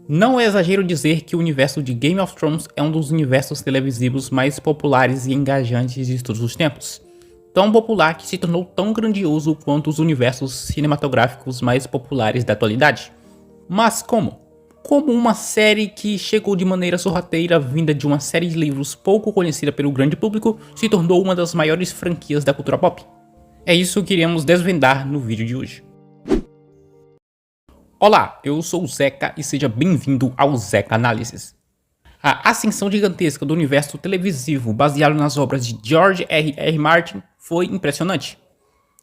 Não é exagero dizer que o universo de Game of Thrones é um dos universos televisivos mais populares e engajantes de todos os tempos. Tão popular que se tornou tão grandioso quanto os universos cinematográficos mais populares da atualidade. Mas como? Como uma série que chegou de maneira sorrateira vinda de uma série de livros pouco conhecida pelo grande público se tornou uma das maiores franquias da cultura pop? É isso que iremos desvendar no vídeo de hoje. Olá, eu sou o Zeca e seja bem-vindo ao Zeca Análises. A ascensão gigantesca do universo televisivo baseado nas obras de George R.R. Martin foi impressionante.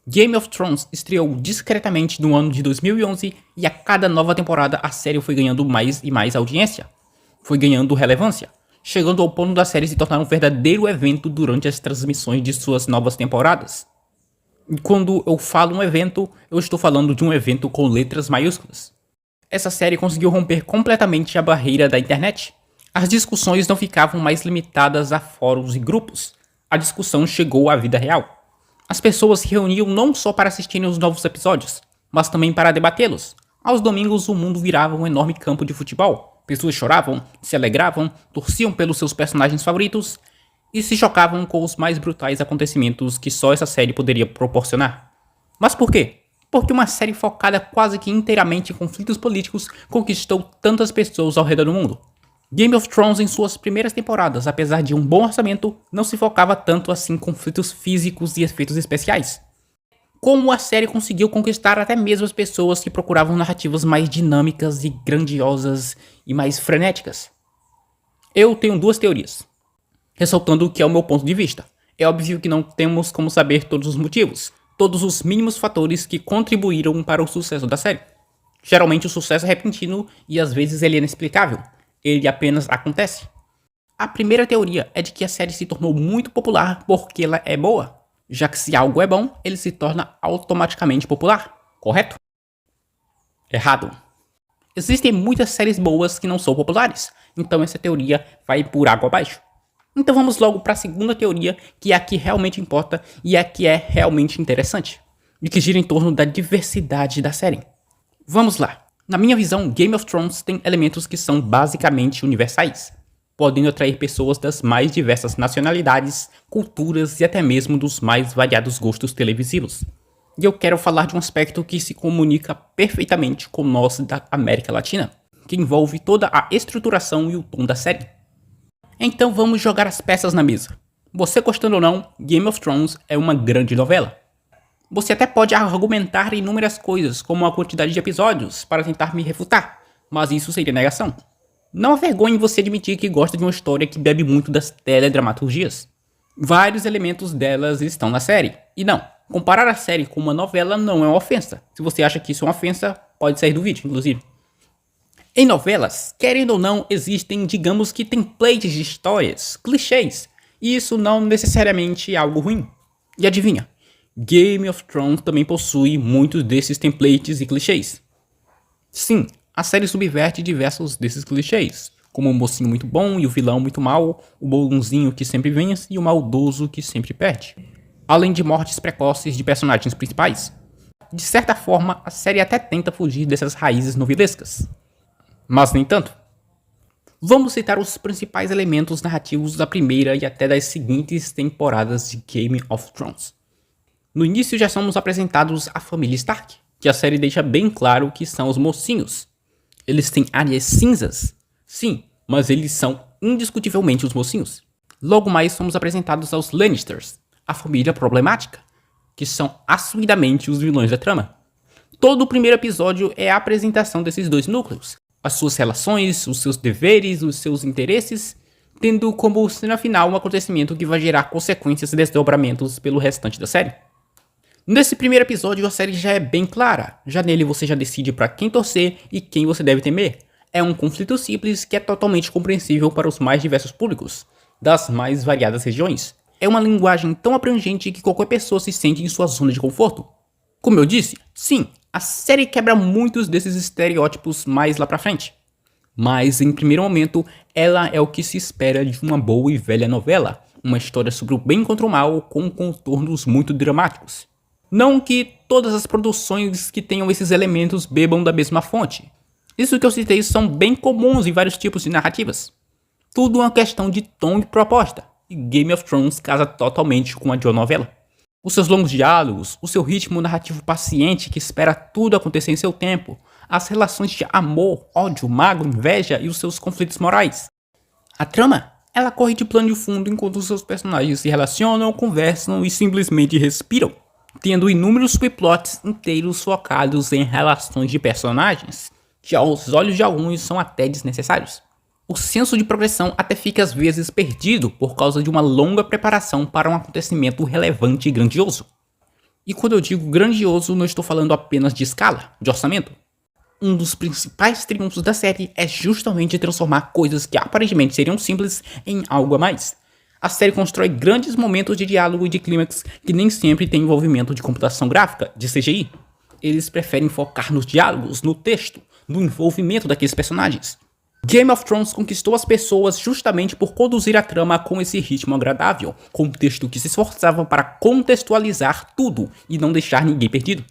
Game of Thrones estreou discretamente no ano de 2011 e a cada nova temporada a série foi ganhando mais e mais audiência. Foi ganhando relevância, chegando ao ponto da série se tornar um verdadeiro evento durante as transmissões de suas novas temporadas. E quando eu falo um evento, eu estou falando de um evento com letras maiúsculas. Essa série conseguiu romper completamente a barreira da internet. As discussões não ficavam mais limitadas a fóruns e grupos. A discussão chegou à vida real. As pessoas se reuniam não só para assistirem os novos episódios, mas também para debatê-los. Aos domingos o mundo virava um enorme campo de futebol. Pessoas choravam, se alegravam, torciam pelos seus personagens favoritos e se chocavam com os mais brutais acontecimentos que só essa série poderia proporcionar. Mas por quê? Porque uma série focada quase que inteiramente em conflitos políticos conquistou tantas pessoas ao redor do mundo. Game of Thrones em suas primeiras temporadas, apesar de um bom orçamento, não se focava tanto assim em conflitos físicos e efeitos especiais. Como a série conseguiu conquistar até mesmo as pessoas que procuravam narrativas mais dinâmicas e grandiosas e mais frenéticas. Eu tenho duas teorias, ressaltando o que é o meu ponto de vista. É óbvio que não temos como saber todos os motivos, todos os mínimos fatores que contribuíram para o sucesso da série. Geralmente o sucesso é repentino e às vezes ele é inexplicável. Ele apenas acontece. A primeira teoria é de que a série se tornou muito popular porque ela é boa, já que se algo é bom, ele se torna automaticamente popular, correto? Errado. Existem muitas séries boas que não são populares, então essa teoria vai por água abaixo. Então vamos logo para a segunda teoria, que é a que realmente importa e a que é realmente interessante, e que gira em torno da diversidade da série. Vamos lá. Na minha visão, Game of Thrones tem elementos que são basicamente universais, podendo atrair pessoas das mais diversas nacionalidades, culturas e até mesmo dos mais variados gostos televisivos. E eu quero falar de um aspecto que se comunica perfeitamente com nós da América Latina, que envolve toda a estruturação e o tom da série. Então vamos jogar as peças na mesa. Você gostando ou não, Game of Thrones é uma grande novela. Você até pode argumentar inúmeras coisas, como a quantidade de episódios, para tentar me refutar, mas isso seria negação. Não há vergonha em você admitir que gosta de uma história que bebe muito das teledramaturgias. Vários elementos delas estão na série. E não, comparar a série com uma novela não é uma ofensa. Se você acha que isso é uma ofensa, pode sair do vídeo, inclusive. Em novelas, querendo ou não, existem, digamos que templates de histórias, clichês, e isso não necessariamente é algo ruim. E adivinha? Game of Thrones também possui muitos desses templates e clichês. Sim, a série subverte diversos desses clichês, como o mocinho muito bom e o vilão muito mau, o bonzinho que sempre vence e o maldoso que sempre perde. Além de mortes precoces de personagens principais. De certa forma, a série até tenta fugir dessas raízes novelescas. Mas nem tanto. Vamos citar os principais elementos narrativos da primeira e até das seguintes temporadas de Game of Thrones. No início já somos apresentados a família Stark, que a série deixa bem claro que são os mocinhos. Eles têm áreas cinzas? Sim, mas eles são indiscutivelmente os mocinhos. Logo mais somos apresentados aos Lannisters, a família problemática, que são assumidamente os vilões da trama. Todo o primeiro episódio é a apresentação desses dois núcleos, as suas relações, os seus deveres, os seus interesses, tendo como cena final um acontecimento que vai gerar consequências e desdobramentos pelo restante da série. Nesse primeiro episódio a série já é bem clara, já nele você já decide para quem torcer e quem você deve temer. É um conflito simples que é totalmente compreensível para os mais diversos públicos, das mais variadas regiões. É uma linguagem tão abrangente que qualquer pessoa se sente em sua zona de conforto. Como eu disse, sim, a série quebra muitos desses estereótipos mais lá pra frente. Mas em primeiro momento, ela é o que se espera de uma boa e velha novela, uma história sobre o bem contra o mal com contornos muito dramáticos. Não que todas as produções que tenham esses elementos bebam da mesma fonte. Isso que eu citei são bem comuns em vários tipos de narrativas. Tudo é uma questão de tom e proposta, e Game of Thrones casa totalmente com a audionovela. Os seus longos diálogos, o seu ritmo narrativo paciente que espera tudo acontecer em seu tempo, as relações de amor, ódio, mágoa, inveja e os seus conflitos morais. A trama, ela corre de plano de fundo enquanto os seus personagens se relacionam, conversam e simplesmente respiram, tendo inúmeros subplots inteiros focados em relações de personagens, que aos olhos de alguns são até desnecessários. O senso de progressão até fica às vezes perdido por causa de uma longa preparação para um acontecimento relevante e grandioso. E quando eu digo grandioso, não estou falando apenas de escala, de orçamento. Um dos principais triunfos da série é justamente transformar coisas que aparentemente seriam simples em algo a mais. A série constrói grandes momentos de diálogo e de clímax que nem sempre tem envolvimento de computação gráfica, de CGI. Eles preferem focar nos diálogos, no texto, no envolvimento daqueles personagens. Game of Thrones conquistou as pessoas justamente por conduzir a trama com esse ritmo agradável, com um texto que se esforçava para contextualizar tudo e não deixar ninguém perdido.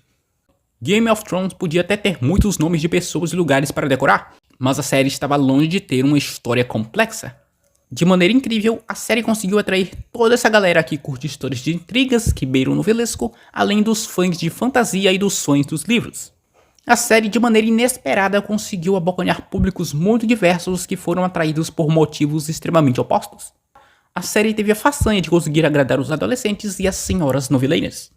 Game of Thrones podia até ter muitos nomes de pessoas e lugares para decorar, mas a série estava longe de ter uma história complexa. De maneira incrível, a série conseguiu atrair toda essa galera que curte histórias de intrigas que beiram o novelesco, além dos fãs de fantasia e dos fãs dos livros. A série, de maneira inesperada, conseguiu abocanhar públicos muito diversos que foram atraídos por motivos extremamente opostos. A série teve a façanha de conseguir agradar os adolescentes e as senhoras noveleiras.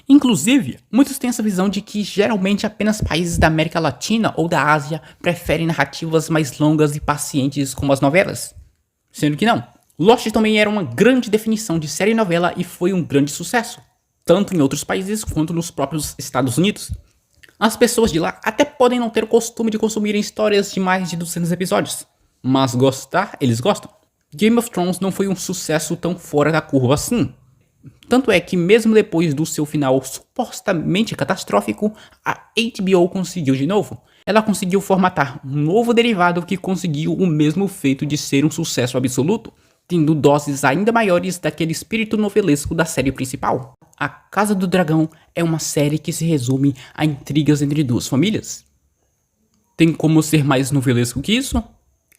Inclusive, muitos têm essa visão de que geralmente apenas países da América Latina ou da Ásia preferem narrativas mais longas e pacientes como as novelas. Sendo que não. Lost também era uma grande definição de série novela e foi um grande sucesso, tanto em outros países quanto nos próprios Estados Unidos. As pessoas de lá até podem não ter o costume de consumirem histórias de mais de 200 episódios, mas gostar, eles gostam. Game of Thrones não foi um sucesso tão fora da curva assim. Tanto é que mesmo depois do seu final supostamente catastrófico, a HBO conseguiu de novo. Ela conseguiu formatar um novo derivado que conseguiu o mesmo feito de ser um sucesso absoluto, tendo doses ainda maiores daquele espírito novelesco da série principal. A Casa do Dragão é uma série que se resume a intrigas entre duas famílias. Tem como ser mais novelesco que isso?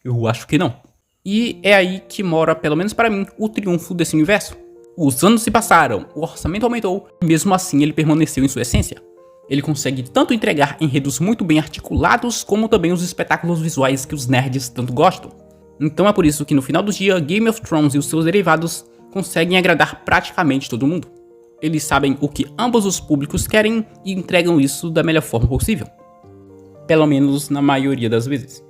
Eu acho que não. E é aí que mora, pelo menos para mim, o triunfo desse universo. Os anos se passaram, o orçamento aumentou, e mesmo assim ele permaneceu em sua essência. Ele consegue tanto entregar enredos muito bem articulados, como também os espetáculos visuais que os nerds tanto gostam. Então é por isso que no final do dia, Game of Thrones e os seus derivados conseguem agradar praticamente todo mundo. Eles sabem o que ambos os públicos querem e entregam isso da melhor forma possível. Pelo menos na maioria das vezes.